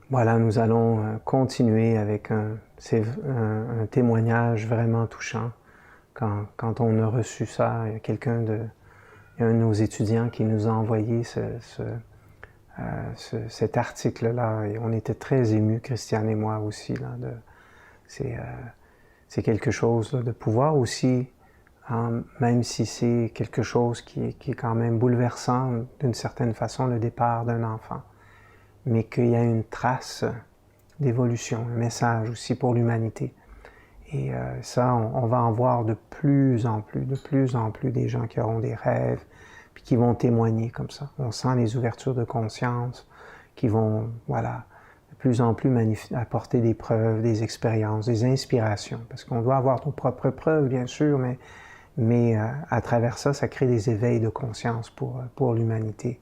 voilà, nous allons continuer avec un témoignage vraiment touchant. Quand on a reçu ça, il y a un de nos étudiants qui nous a envoyé cet article-là, et on était très émus, Christiane et moi aussi. C'est quelque chose là, de pouvoir aussi, même si c'est quelque chose qui est quand même bouleversant d'une certaine façon, le départ d'un enfant, mais qu'il y a une trace d'évolution, un message aussi pour l'humanité. Et ça, on va en voir de plus en plus des gens qui auront des rêves, puis qui vont témoigner comme ça. On sent les ouvertures de conscience qui vont, voilà, de plus en plus apporter des preuves, des expériences, des inspirations. Parce qu'on doit avoir nos propres preuves, bien sûr, mais à travers ça, ça crée des éveils de conscience pour l'humanité.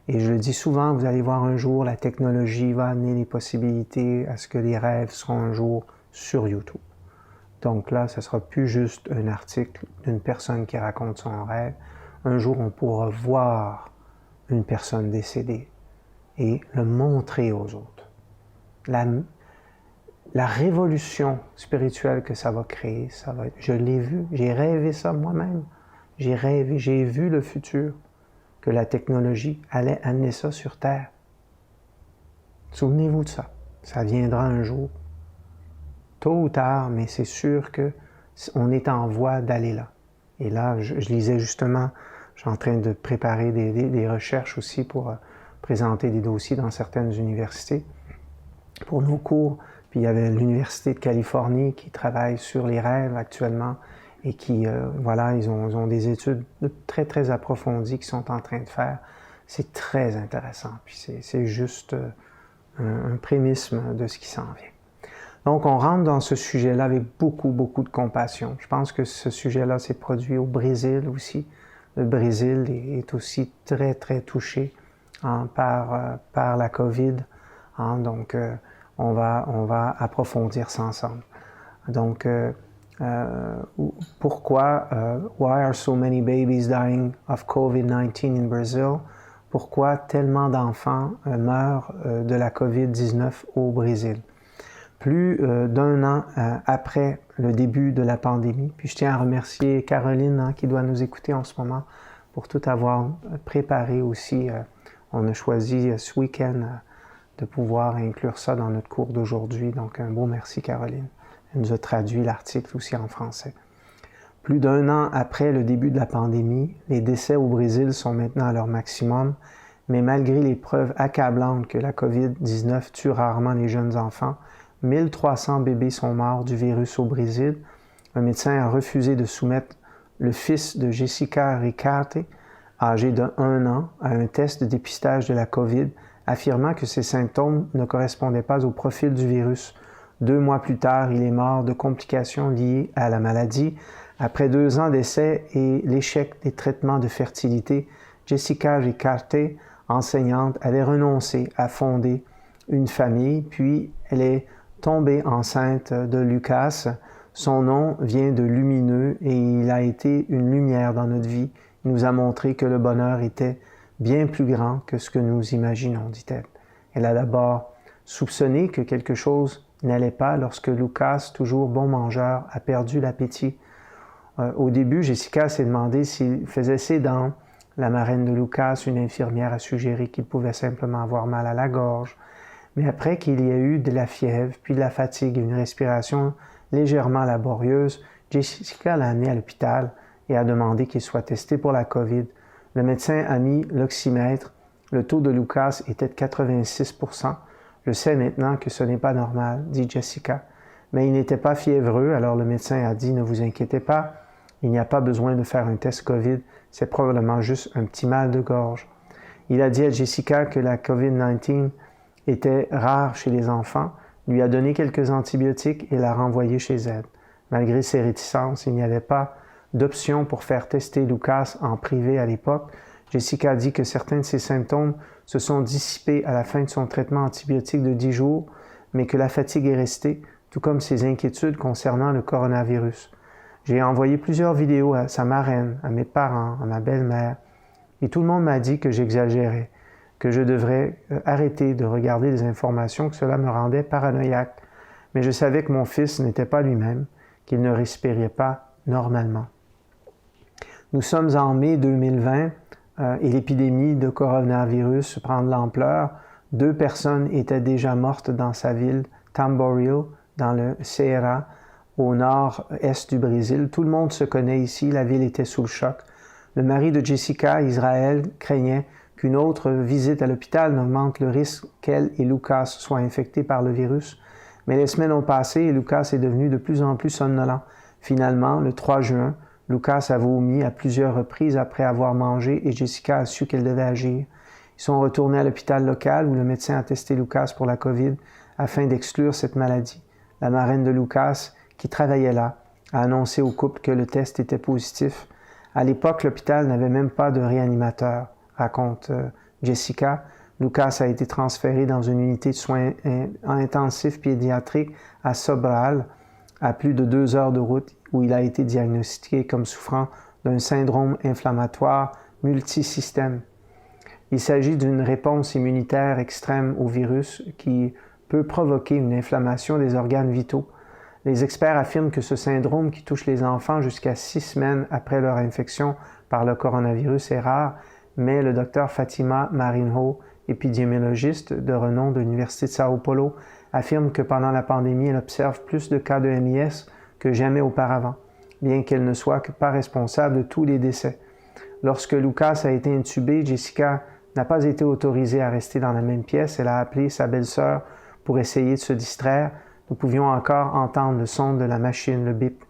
Et je le dis souvent, vous allez voir un jour, la technologie va amener les possibilités à ce que les rêves seront un jour sur YouTube. Donc là, ce ne sera plus juste un article d'une personne qui raconte son rêve. Un jour, on pourra voir une personne décédée et le montrer aux autres. La révolution spirituelle que ça va créer, je l'ai vu, j'ai rêvé ça moi-même. J'ai rêvé, j'ai vu le futur, que la technologie allait amener ça sur Terre. Souvenez-vous de ça. Ça viendra un jour. Tôt ou tard, mais c'est sûr qu'on est en voie d'aller là. Et là, je lisais justement, je suis en train de préparer des recherches aussi pour présenter des dossiers dans certaines universités pour nos cours. Puis il y avait l'Université de Californie qui travaille sur les rêves actuellement et qui, voilà, ils ont des études très, très approfondies qu'ils sont en train de faire. C'est très intéressant. Puis c'est juste un prémisse de ce qui s'en vient. Donc, on rentre dans ce sujet-là avec beaucoup de compassion. Je pense que ce sujet-là s'est produit au Brésil aussi. Le Brésil est aussi très, très touché par la COVID. Donc, on va approfondir ça ensemble. Donc, pourquoi why are so many babies dying of COVID-19 in Brazil? Pourquoi tellement d'enfants meurent de la COVID-19 au Brésil? Plus d'un an après le début de la pandémie. Puis je tiens à remercier Caroline qui doit nous écouter en ce moment pour tout avoir préparé aussi. On a choisi ce week-end de pouvoir inclure ça dans notre cours d'aujourd'hui. Donc un beau merci Caroline. Elle nous a traduit l'article aussi en français. Plus d'un an après le début de la pandémie, les décès au Brésil sont maintenant à leur maximum, mais malgré les preuves accablantes que la COVID-19 tue rarement les jeunes enfants, 1300 bébés sont morts du virus au Brésil. Un médecin a refusé de soumettre le fils de Jessica Ricarte, âgé de 1 an, à un test de dépistage de la COVID, affirmant que ses symptômes ne correspondaient pas au profil du virus. 2 mois plus tard, il est mort de complications liées à la maladie. Après 2 ans d'essais et l'échec des traitements de fertilité, Jessica Ricarte, enseignante, avait renoncé à fonder une famille, puis elle est tombée enceinte de Lucas. Son nom vient de lumineux et il a été une lumière dans notre vie. Il nous a montré que le bonheur était bien plus grand que ce que nous imaginons, dit-elle. Elle a d'abord soupçonné que quelque chose n'allait pas lorsque Lucas, toujours bon mangeur, a perdu l'appétit. Au début, Jessica s'est demandé s'il faisait ses dents. La marraine de Lucas, une infirmière, a suggéré qu'il pouvait simplement avoir mal à la gorge. Mais après qu'il y a eu de la fièvre, puis de la fatigue et une respiration légèrement laborieuse, Jessica l'a amené à l'hôpital et a demandé qu'il soit testé pour la COVID. Le médecin a mis l'oxymètre. Le taux de Lucas était de 86%. Je sais maintenant que ce n'est pas normal, dit Jessica. Mais il n'était pas fiévreux, alors le médecin a dit « Ne vous inquiétez pas, il n'y a pas besoin de faire un test COVID, c'est probablement juste un petit mal de gorge. » Il a dit à Jessica que la COVID-19 était rare chez les enfants, lui a donné quelques antibiotiques et l'a renvoyé chez elle. Malgré ses réticences, il n'y avait pas d'option pour faire tester Lucas en privé à l'époque. Jessica a dit que certains de ses symptômes se sont dissipés à la fin de son traitement antibiotique de 10 jours, mais que la fatigue est restée, tout comme ses inquiétudes concernant le coronavirus. J'ai envoyé plusieurs vidéos à sa marraine, à mes parents, à ma belle-mère, et tout le monde m'a dit que j'exagérais, que je devrais arrêter de regarder des informations, que cela me rendait paranoïaque. Mais je savais que mon fils n'était pas lui-même, qu'il ne respirait pas normalement. Nous sommes en mai 2020 et l'épidémie de coronavirus prend de l'ampleur. 2 personnes étaient déjà mortes dans sa ville, Tamboril, dans le Ceará, au nord-est du Brésil. Tout le monde se connaît ici, la ville était sous le choc. Le mari de Jessica, Israël, craignait qu'une autre visite à l'hôpital n'augmente le risque qu'elle et Lucas soient infectés par le virus. Mais les semaines ont passé et Lucas est devenu de plus en plus somnolent. Finalement, le 3 juin, Lucas a vomi à plusieurs reprises après avoir mangé et Jessica a su qu'elle devait agir. Ils sont retournés à l'hôpital local où le médecin a testé Lucas pour la COVID afin d'exclure cette maladie. La marraine de Lucas, qui travaillait là, a annoncé au couple que le test était positif. À l'époque, l'hôpital n'avait même pas de réanimateur, raconte Jessica. Lucas a été transféré dans une unité de soins intensifs pédiatriques à Sobral, à plus de 2 heures de route, où il a été diagnostiqué comme souffrant d'un syndrome inflammatoire multisystème. Il s'agit d'une réponse immunitaire extrême au virus qui peut provoquer une inflammation des organes vitaux. Les experts affirment que ce syndrome qui touche les enfants jusqu'à 6 semaines après leur infection par le coronavirus est rare, mais le docteur Fatima Marinho, épidémiologiste de renom de l'Université de Sao Paulo, affirme que pendant la pandémie, elle observe plus de cas de MIS que jamais auparavant, bien qu'elle ne soit pas responsable de tous les décès. Lorsque Lucas a été intubé, Jessica n'a pas été autorisée à rester dans la même pièce. Elle a appelé sa belle-sœur pour essayer de se distraire. Nous pouvions encore entendre le son de la machine, le bip,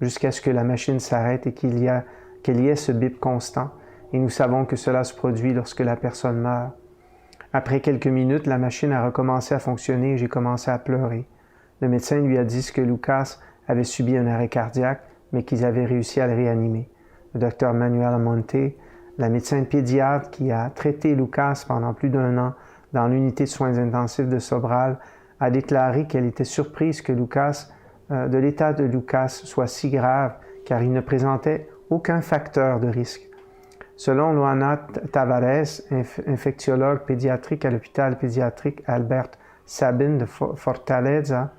jusqu'à ce que la machine s'arrête et qu'il y ait ce bip constant. Et nous savons que cela se produit lorsque la personne meurt. Après quelques minutes, la machine a recommencé à fonctionner et j'ai commencé à pleurer. Le médecin lui a dit que Lucas avait subi un arrêt cardiaque, mais qu'ils avaient réussi à le réanimer. Le docteur Manuel Monte, la médecin pédiatre qui a traité Lucas pendant plus d'1 an dans l'unité de soins intensifs de Sobral, a déclaré qu'elle était surprise que de l'état de Lucas soit si grave, car il ne présentait aucun facteur de risque. Selon Luana Tavares, infectiologue pédiatrique à l'hôpital pédiatrique Albert Sabin de Fortaleza,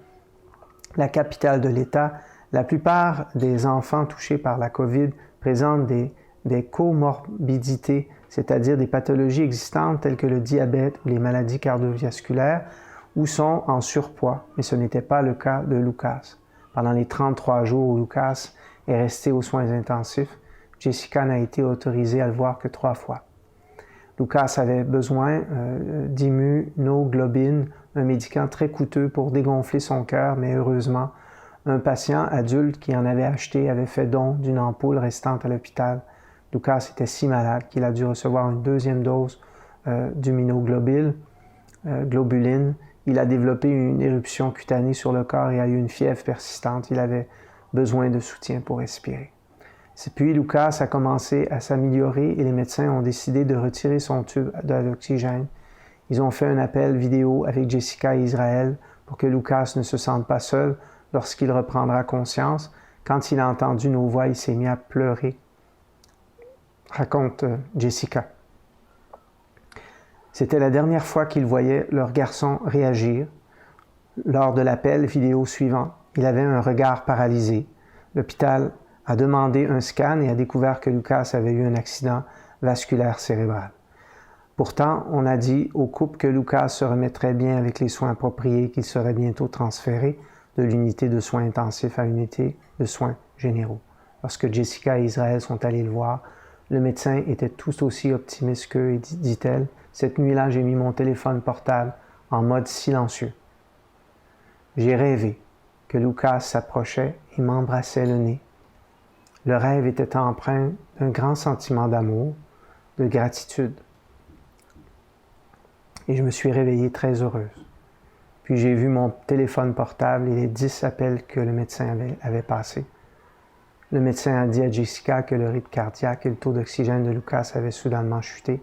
la capitale de l'État, la plupart des enfants touchés par la COVID présentent des comorbidités, c'est-à-dire des pathologies existantes telles que le diabète ou les maladies cardiovasculaires, ou sont en surpoids, mais ce n'était pas le cas de Lucas. Pendant les 33 jours où Lucas est resté aux soins intensifs, Jessica n'a été autorisée à le voir que 3 fois. Lucas avait besoin d'immunoglobine, un médicament très coûteux pour dégonfler son cœur, mais heureusement, un patient adulte qui en avait acheté avait fait don d'une ampoule restante à l'hôpital. Lucas était si malade qu'il a dû recevoir une 2e dose d'immunoglobine. Il a développé une éruption cutanée sur le corps et a eu une fièvre persistante. Il avait besoin de soutien pour respirer. Puis Lucas a commencé à s'améliorer et les médecins ont décidé de retirer son tube d'oxygène. Ils ont fait un appel vidéo avec Jessica et Israël pour que Lucas ne se sente pas seul lorsqu'il reprendra conscience. Quand il a entendu nos voix, il s'est mis à pleurer, raconte Jessica. C'était la dernière fois qu'ils voyaient leur garçon réagir. Lors de l'appel vidéo suivant, il avait un regard paralysé. L'hôpital a demandé un scan et a découvert que Lucas avait eu un accident vasculaire cérébral. Pourtant, on a dit au couple que Lucas se remettrait bien avec les soins appropriés, qu'il serait bientôt transféré de l'unité de soins intensifs à l'unité de soins généraux. Lorsque Jessica et Israël sont allés le voir, le médecin était tout aussi optimiste qu'eux et dit-elle, « Cette nuit-là, j'ai mis mon téléphone portable en mode silencieux. J'ai rêvé que Lucas s'approchait et m'embrassait le nez. Le rêve était empreint d'un grand sentiment d'amour, de gratitude. Et je me suis réveillée très heureuse. Puis j'ai vu mon téléphone portable et les 10 appels que le médecin avait passés. Le médecin a dit à Jessica que le rythme cardiaque et le taux d'oxygène de Lucas avaient soudainement chuté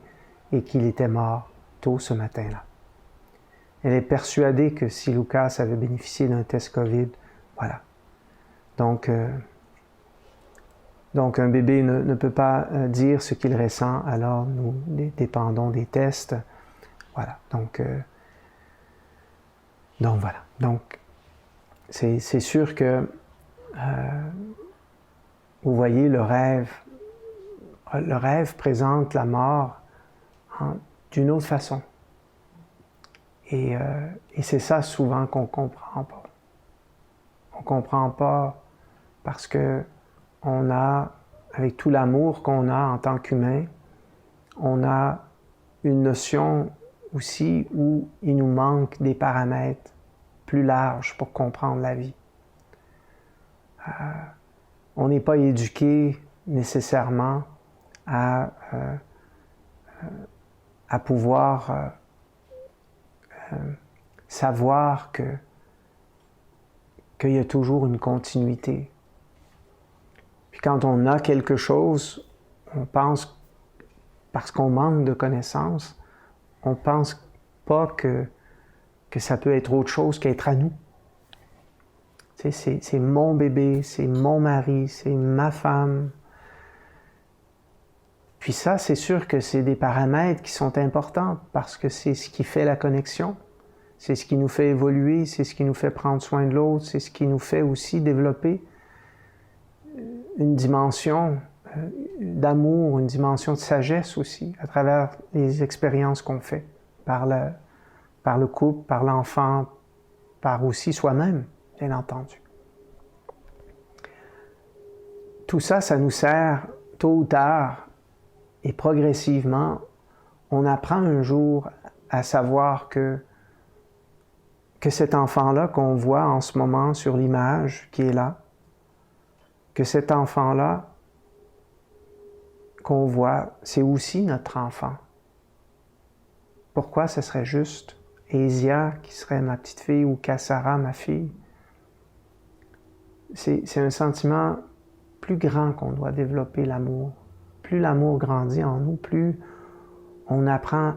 et qu'il était mort tôt ce matin-là. Elle est persuadée que si Lucas avait bénéficié d'un test COVID, voilà. Donc un bébé ne peut pas dire ce qu'il ressent, alors nous dépendons des tests. Voilà, donc voilà. Donc, c'est sûr que, vous voyez, le rêve présente la mort d'une autre façon. Et c'est ça souvent qu'on ne comprend pas. On ne comprend pas parce que on a, avec tout l'amour qu'on a en tant qu'humain, on a une notion aussi où il nous manque des paramètres plus larges pour comprendre la vie. On n'est pas éduqué nécessairement à pouvoir savoir qu'il y a toujours une continuité. Puis quand on a quelque chose, on pense, parce qu'on manque de connaissances, on ne pense pas que ça peut être autre chose qu'être à nous. Tu sais, c'est mon bébé, c'est mon mari, c'est ma femme. Puis ça, c'est sûr que c'est des paramètres qui sont importants parce que c'est ce qui fait la connexion, c'est ce qui nous fait évoluer, c'est ce qui nous fait prendre soin de l'autre, c'est ce qui nous fait aussi développer une dimension d'amour, une dimension de sagesse aussi, à travers les expériences qu'on fait par le couple, par l'enfant, par aussi soi-même, bien entendu. Tout ça, ça nous sert tôt ou tard et progressivement, on apprend un jour à savoir que cet enfant-là qu'on voit en ce moment sur l'image qui est là, que cet enfant-là qu'on voit, c'est aussi notre enfant. Pourquoi ce serait juste Asia qui serait ma petite fille ou Kassara ma fille? C'est un sentiment plus grand qu'on doit développer l'amour. Plus l'amour grandit en nous, plus on apprend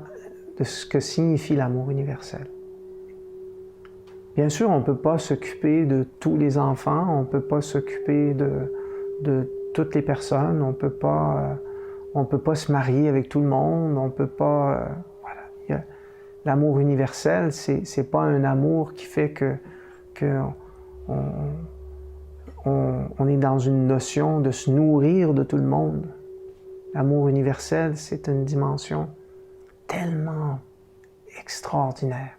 de ce que signifie l'amour universel. Bien sûr, on ne peut pas s'occuper de tous les enfants, on ne peut pas s'occuper de toutes les personnes, on peut pas se marier avec tout le monde, on peut pas... voilà. L'amour universel, c'est pas un amour qui fait on est dans une notion de se nourrir de tout le monde. L'amour universel, c'est une dimension tellement extraordinaire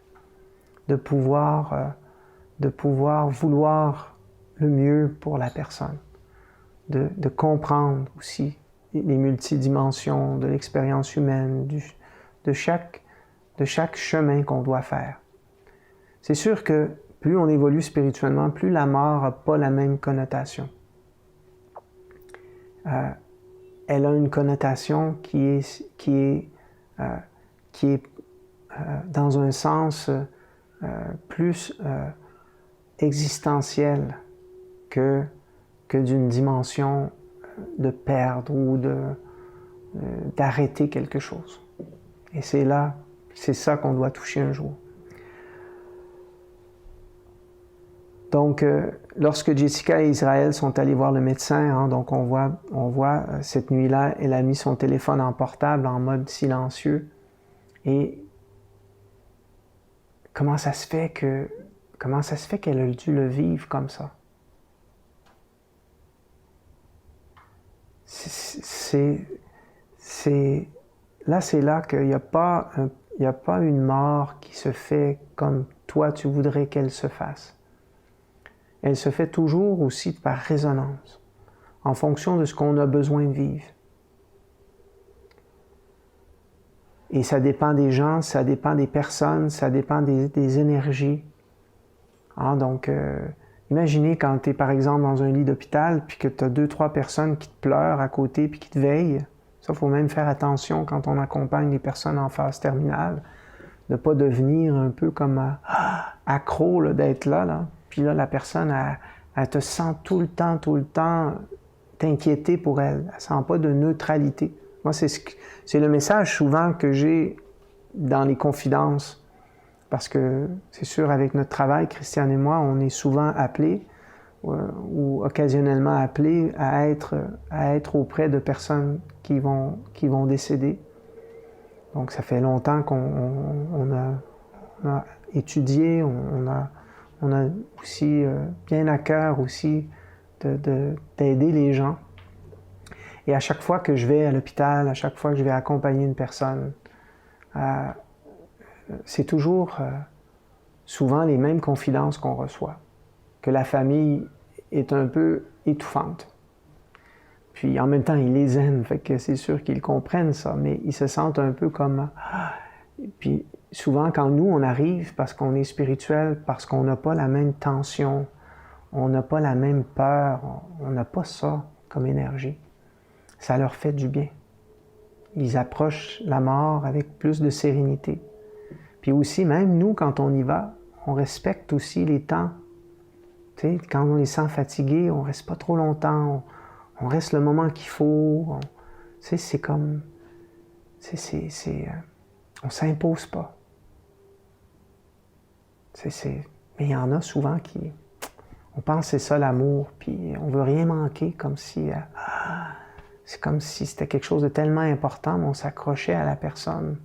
de pouvoir vouloir le mieux pour la personne, de comprendre aussi les multidimensions de l'expérience humaine, de chaque chemin qu'on doit faire. C'est sûr que plus on évolue spirituellement, plus la mort n'a pas la même connotation. Elle a une connotation qui est dans un sens plus existentiel que d'une dimension de perdre ou d'arrêter quelque chose. Et c'est ça qu'on doit toucher un jour. Donc, lorsque Jessica et Israël sont allés voir le médecin, donc on voit cette nuit-là, elle a mis son téléphone en portable en mode silencieux. Et comment ça se fait qu'elle a dû le vivre comme ça? C'est là qu'il n'y a pas une mort qui se fait comme toi tu voudrais qu'elle se fasse. Elle se fait toujours aussi par résonance, en fonction de ce qu'on a besoin de vivre. Et ça dépend des gens, ça dépend des personnes, ça dépend des énergies. Donc, imaginez quand tu es par exemple dans un lit d'hôpital, puis que tu as 2-3 personnes qui te pleurent à côté, puis qui te veillent. Ça, il faut même faire attention quand on accompagne les personnes en phase terminale, de ne pas devenir un peu comme accro d'être là. Puis là, la personne, elle te sent tout le temps t'inquiéter pour elle. Elle ne sent pas de neutralité. Moi, c'est le message souvent que j'ai dans les confidences. Parce que c'est sûr, avec notre travail, Christiane et moi, on est souvent appelés ou occasionnellement appelés à être auprès de personnes qui vont décéder. Donc ça fait longtemps qu'on a étudié, on a aussi bien à cœur aussi d'aider les gens. Et à chaque fois que je vais à l'hôpital, à chaque fois que je vais accompagner une personne, c'est toujours souvent les mêmes confidences qu'on reçoit, que la famille est un peu étouffante. Puis en même temps, ils les aiment, fait que c'est sûr qu'ils comprennent ça, mais ils se sentent un peu comme... Puis souvent, quand nous, on arrive, parce qu'on est spirituel, parce qu'on n'a pas la même tension, on n'a pas la même peur, on n'a pas ça comme énergie, ça leur fait du bien. Ils approchent la mort avec plus de sérénité. Puis aussi, même nous, quand on y va, on respecte aussi les temps. Tu sais, quand on les sent fatigués, on ne reste pas trop longtemps, on reste le moment qu'il faut. Tu sais, c'est comme... on ne s'impose pas. Mais il y en a souvent qui... On pense que c'est ça l'amour, puis on ne veut rien manquer, comme si... c'est comme si c'était quelque chose de tellement important, mais on s'accrochait à la personne.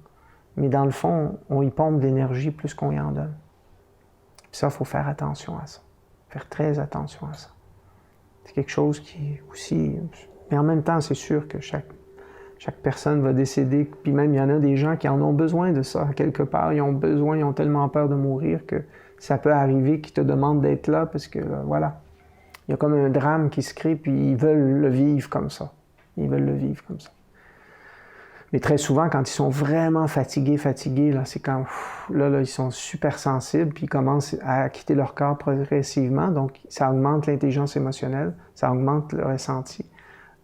Mais dans le fond, on y pompe d'énergie plus qu'on y en donne. Puis ça, il faut faire attention à ça. Faire très attention à ça. C'est quelque chose qui aussi... Mais en même temps, c'est sûr que chaque personne va décéder. Puis même, il y en a des gens qui en ont besoin de ça. Quelque part, ils ont tellement peur de mourir que ça peut arriver qu'ils te demandent d'être là parce que, voilà, il y a comme un drame qui se crée, puis ils veulent le vivre comme ça. Ils veulent le vivre comme ça. Mais très souvent, quand ils sont vraiment fatigués, là, c'est quand, là, ils sont super sensibles, puis ils commencent à quitter leur corps progressivement. Donc, ça augmente l'intelligence émotionnelle, ça augmente le ressenti.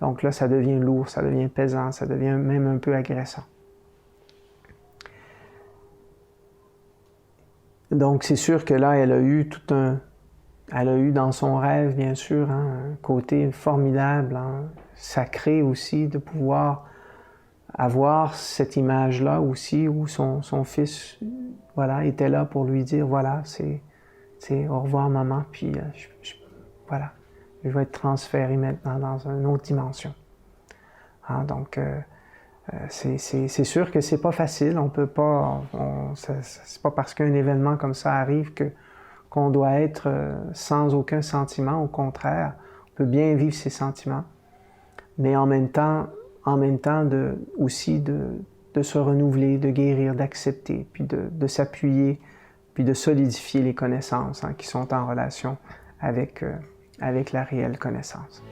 Donc là, ça devient lourd, ça devient pesant, ça devient même un peu agressant. Donc, c'est sûr que là, elle a eu dans son rêve, bien sûr, un côté formidable, sacré aussi, de pouvoir avoir cette image-là aussi où son fils, voilà, était là pour lui dire, voilà, c'est au revoir maman, puis voilà, je vais être transféré maintenant dans une autre dimension. Donc, c'est sûr que c'est pas facile, on peut pas, c'est pas parce qu'un événement comme ça arrive qu'on doit être sans aucun sentiment, au contraire, on peut bien vivre ses sentiments, mais en même temps aussi de se renouveler, de guérir, d'accepter, puis de s'appuyer, puis de solidifier les connaissances qui sont en relation avec la réelle connaissance.